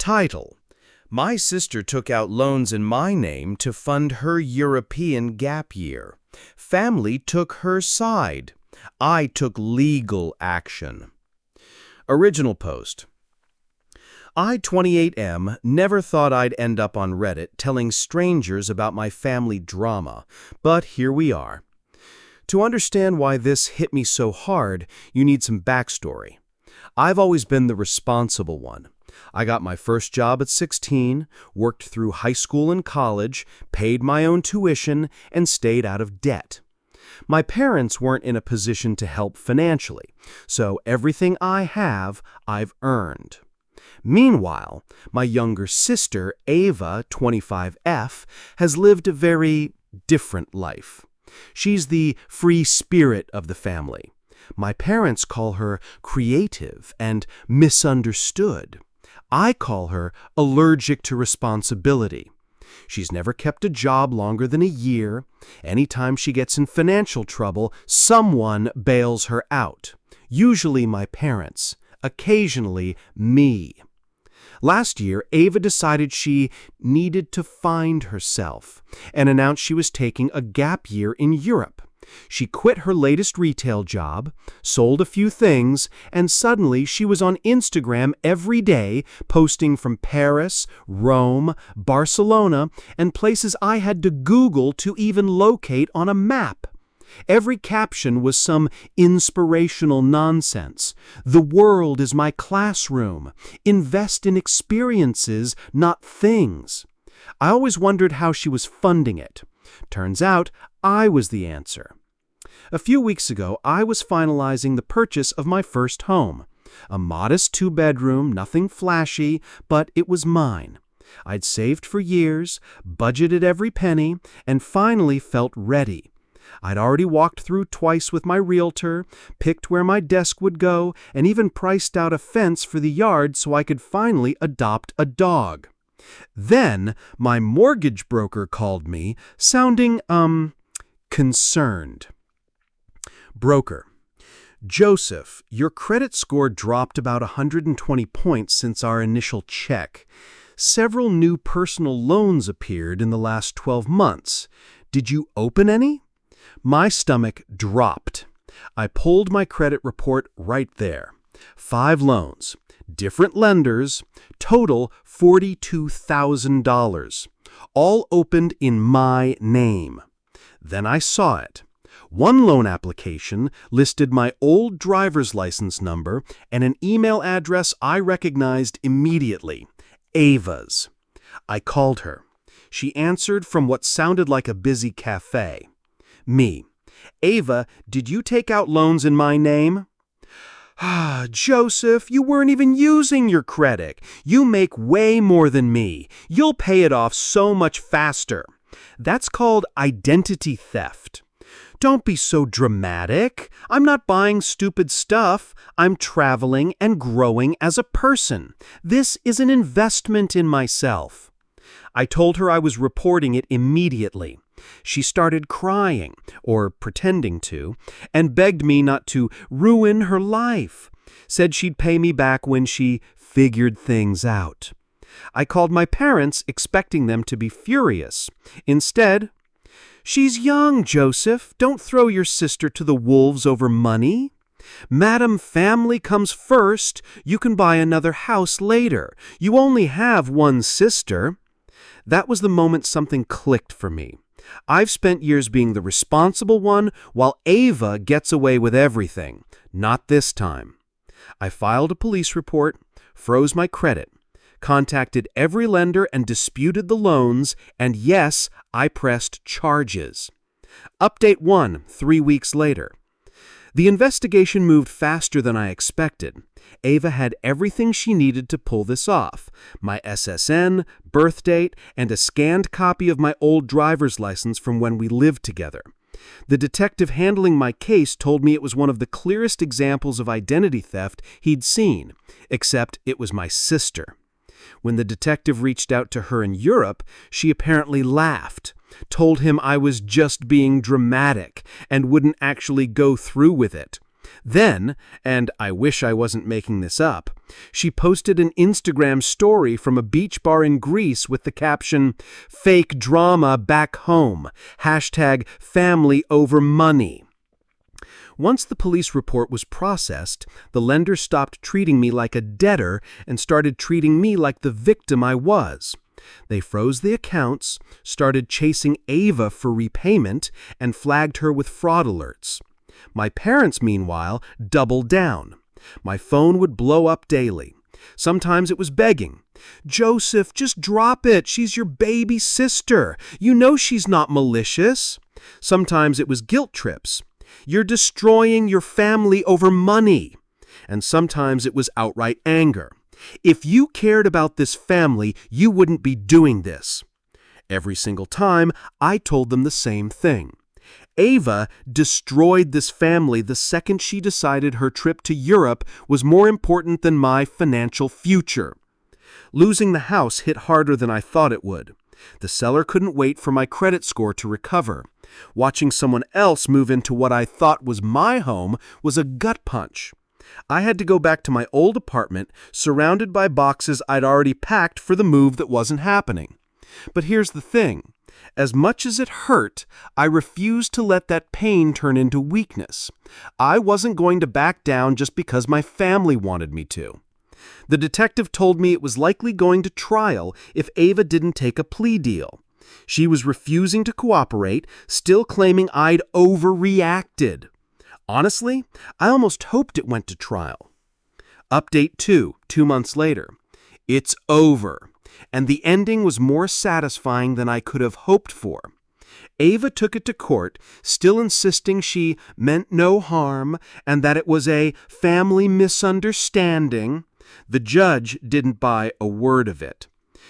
Title: My sister took out loans in my name to fund her European gap year. Family took her side. I took legal action. Original post. I, 28M, never thought I'd end up on Reddit telling strangers about my family drama, but here we are. To understand why this hit me so hard, you need some backstory. I've always been the responsible one. I got my first job at 16, worked through high school and college, paid my own tuition, and stayed out of debt. My parents weren't in a position to help financially, so everything I have, I've earned. Meanwhile, my younger sister, Ava, 25F, has lived a very different life. She's the free spirit of the family. My parents call her creative and misunderstood. I call her allergic to responsibility. She's never kept a job longer than a year. Anytime she gets in financial trouble, someone bails her out. Usually my parents, occasionally me. Last year, Ava decided she needed to find herself and announced she was taking a gap year in Europe. She quit her latest retail job, sold a few things, and suddenly she was on Instagram every day posting from Paris, Rome, Barcelona, and places I had to Google to even locate on a map. Every caption was some inspirational nonsense. The world is my classroom. Invest in experiences, not things. I always wondered how she was funding it. Turns out, I was the answer. A few weeks ago, I was finalizing the purchase of my first home. A modest 2-bedroom, nothing flashy, but it was mine. I'd saved for years, budgeted every penny, and finally felt ready. I'd already walked through twice with my realtor, picked where my desk would go, and even priced out a fence for the yard so I could finally adopt a dog. Then my mortgage broker called me, sounding, concerned. Broker: Joseph, your credit score dropped about 120 points since our initial check. Several new personal loans appeared in the last 12 months. Did you open any? My stomach dropped. I pulled my credit report right there. 5 loans, different lenders, total $42,000, all opened in my name. Then I saw it. One loan application listed my old driver's license number and an email address I recognized immediately, Ava's. I called her. She answered from what sounded like a busy cafe. Me: Ava, did you take out loans in my name? Joseph, you weren't even using your credit. You make way more than me. You'll pay it off so much faster. That's called identity theft. Don't be so dramatic. I'm not buying stupid stuff. I'm traveling and growing as a person. This is an investment in myself. I told her I was reporting it immediately. She started crying, or pretending to, and begged me not to ruin her life. Said she'd pay me back when she figured things out. I called my parents, expecting them to be furious. Instead, "She's young, Joseph. Don't throw your sister to the wolves over money. Madam, family comes first. You can buy another house later. You only have one sister." That was the moment something clicked for me. I've spent years being the responsible one while Ava gets away with everything. Not this time. I filed a police report, froze my credit, contacted every lender and disputed the loans, and yes, I pressed charges. Update 1, 3 weeks later. The investigation moved faster than I expected. Ava had everything she needed to pull this off: my SSN, birth date, and a scanned copy of my old driver's license from when we lived together. The detective handling my case told me it was one of the clearest examples of identity theft he'd seen, except it was my sister. When the detective reached out to her in Europe, she apparently laughed, told him I was just being dramatic and wouldn't actually go through with it. Then, and I wish I wasn't making this up, she posted an Instagram story from a beach bar in Greece with the caption, "Fake drama back home, #family over money." Once the police report was processed, the lender stopped treating me like a debtor and started treating me like the victim I was. They froze the accounts, started chasing Ava for repayment, and flagged her with fraud alerts. My parents, meanwhile, doubled down. My phone would blow up daily. Sometimes it was begging. "Joseph, just drop it. She's your baby sister. You know she's not malicious." Sometimes it was guilt trips. "You're destroying your family over money." And sometimes it was outright anger. "If you cared about this family, you wouldn't be doing this." Every single time, I told them the same thing. Ava destroyed this family the second she decided her trip to Europe was more important than my financial future. Losing the house hit harder than I thought it would. The seller couldn't wait for my credit score to recover. Watching someone else move into what I thought was my home was a gut punch. I had to go back to my old apartment, surrounded by boxes I'd already packed for the move that wasn't happening. But here's the thing. As much as it hurt, I refused to let that pain turn into weakness. I wasn't going to back down just because my family wanted me to. The detective told me it was likely going to trial if Ava didn't take a plea deal. She was refusing to cooperate, still claiming I'd overreacted. Honestly, I almost hoped it went to trial. Update 2 months later. It's over, and the ending was more satisfying than I could have hoped for. Ava took it to court, still insisting she meant no harm and that it was a family misunderstanding. The judge didn't buy a word of it.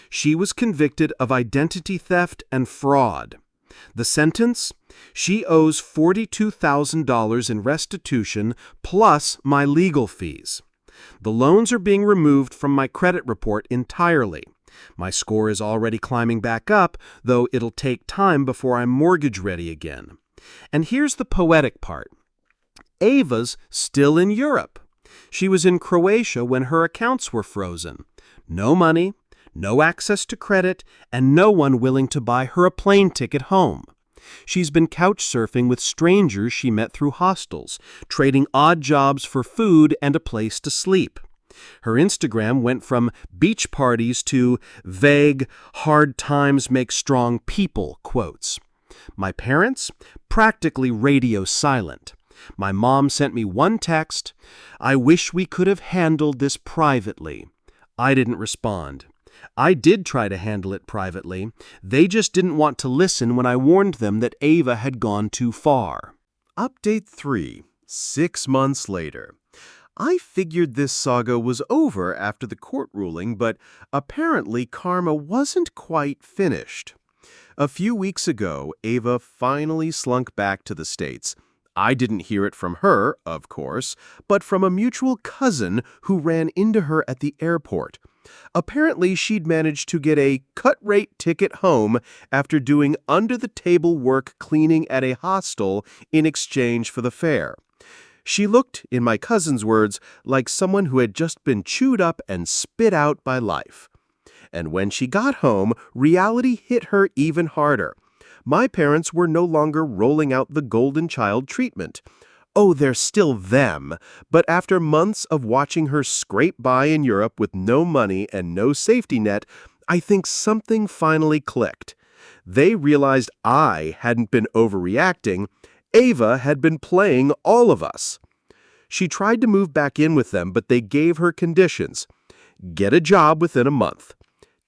She was convicted of identity theft and fraud. The sentence? She owes $42,000 in restitution plus my legal fees. The loans are being removed from my credit report entirely. My score is already climbing back up, though it'll take time before I'm mortgage ready again. And here's the poetic part. Ava's still in Europe. She was in Croatia when her accounts were frozen. No money, no access to credit, and no one willing to buy her a plane ticket home. She's been couch surfing with strangers she met through hostels, trading odd jobs for food and a place to sleep. Her Instagram went from beach parties to vague, "hard times make strong people" quotes. My parents? Practically radio silent. My mom sent me one text, "I wish we could have handled this privately." I didn't respond. I did try to handle it privately. They just didn't want to listen when I warned them that Ava had gone too far. Update 3, 6 months later. I figured this saga was over after the court ruling, but apparently karma wasn't quite finished. A few weeks ago, Ava finally slunk back to the States. I didn't hear it from her, of course, but from a mutual cousin who ran into her at the airport. Apparently, she'd managed to get a cut-rate ticket home after doing under-the-table work cleaning at a hostel in exchange for the fare. She looked, in my cousin's words, like someone who had just been chewed up and spit out by life. And when she got home, reality hit her even harder. My parents were no longer rolling out the golden child treatment. Oh, they're still them, but after months of watching her scrape by in Europe with no money and no safety net, I think something finally clicked. They realized I hadn't been overreacting. Ava had been playing all of us. She tried to move back in with them, but they gave her conditions. Get a job within a month.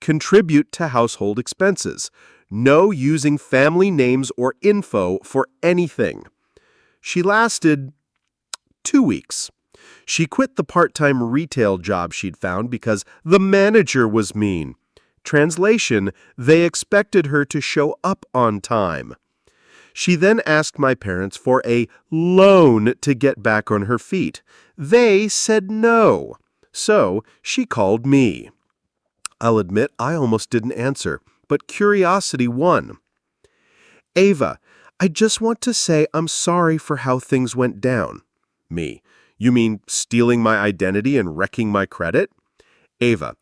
Contribute to household expenses. No using family names or info for anything. She lasted 2 weeks. She quit the part-time retail job she'd found because the manager was mean. Translation, they expected her to show up on time. She then asked my parents for a loan to get back on her feet. They said no. So she called me. I'll admit I almost didn't answer, but curiosity won. "Ava, I just want to say I'm sorry for how things went down." Me. You mean stealing my identity and wrecking my credit? Ava.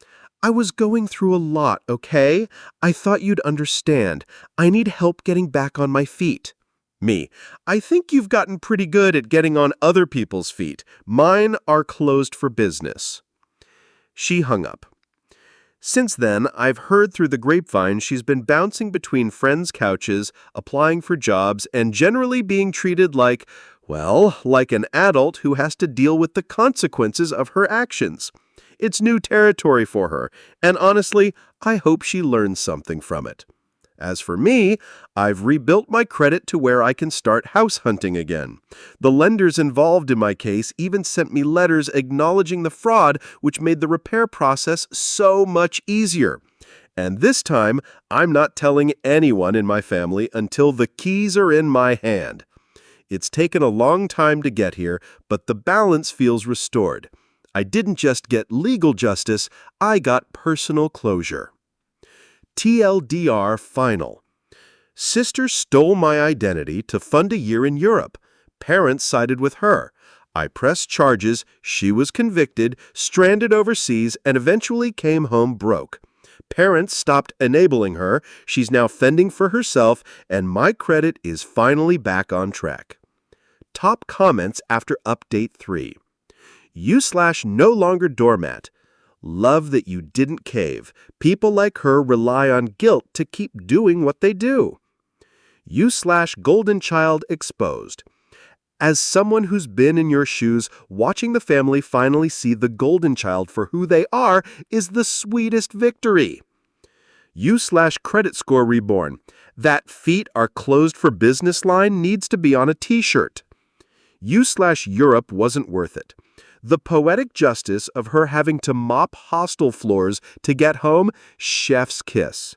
I was going through a lot, okay? I thought you'd understand. I need help getting back on my feet. Me. I think you've gotten pretty good at getting on other people's feet. Mine are closed for business. She hung up. Since then, I've heard through the grapevine she's been bouncing between friends' couches, applying for jobs, and generally being treated like, well, like an adult who has to deal with the consequences of her actions. It's new territory for her, and honestly, I hope she learns something from it. As for me, I've rebuilt my credit to where I can start house hunting again. The lenders involved in my case even sent me letters acknowledging the fraud, which made the repair process so much easier. And this time, I'm not telling anyone in my family until the keys are in my hand. It's taken a long time to get here, but the balance feels restored. I didn't just get legal justice, I got personal closure. TLDR final. Sister stole my identity to fund a year in Europe. Parents sided with her. I pressed charges, she was convicted, stranded overseas, and eventually came home broke. Parents stopped enabling her, she's now fending for herself, and my credit is finally back on track. Top comments after update 3. You/no longer doormat. Love that you didn't cave. People like her rely on guilt to keep doing what they do. You/golden child exposed. As someone who's been in your shoes, watching the family finally see the golden child for who they are is the sweetest victory. You/credit score reborn. That feet are closed for business line needs to be on a t-shirt. You/Europe wasn't worth it. The poetic justice of her having to mop hostel floors to get home, chef's kiss.